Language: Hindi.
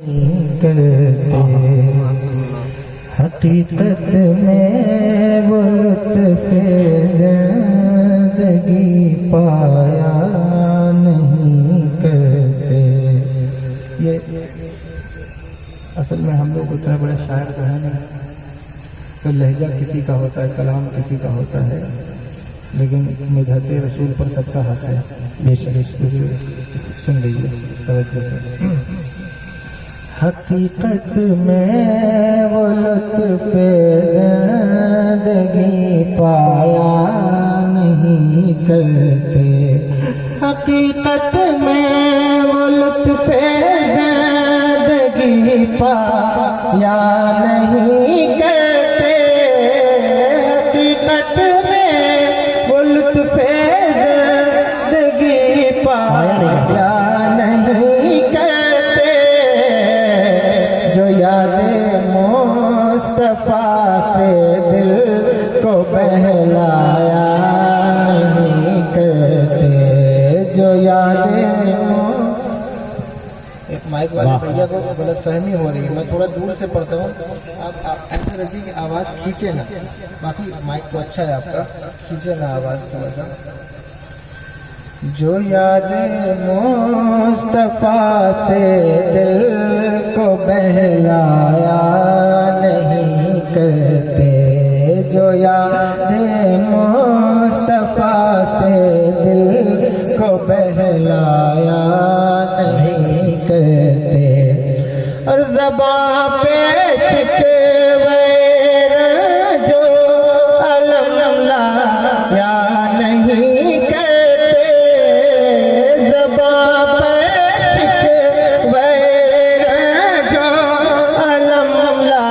करते हकीकत में वो लुत्फ़ ज़िंदगी पाया नहीं करते। ये असल में हम लोग उतने बड़े शायर तो हैं नहीं, तो लहजा किसी का होता है, कलाम किसी का होता है, लेकिन मिदहत रसूल पर सबका हक है। सुन लीजिए तवज्जो से। हकीकत में वो लुत्फ़ ज़िंदगी पाया नहीं करते। हकीकत में वो लुत्फ़ ज़िंदगी पाया नहीं करते। हकीकत में वो लुत्फ़ ज़िंदगी पाया नहीं करते। जो याद मुस्तफ़ा से दिल को बहलाया नहीं करते। जो याद माइक वाले भैया को गलत फहमी हो रही है, मैं थोड़ा दूर से पढ़ता हूँ, आप ऐसा रखिए कि आवाज़ खींचे ना। बाकी माइक तो अच्छा है आपका, खींचे ना आवाज़ थोड़ा सा। जो याद मुस्तफ़ा से दिल को बहलाया नहीं करते। जो याद मुस्तफ़ा से दिल को बहलाया नहीं करते। और ज़बां पे शिकवे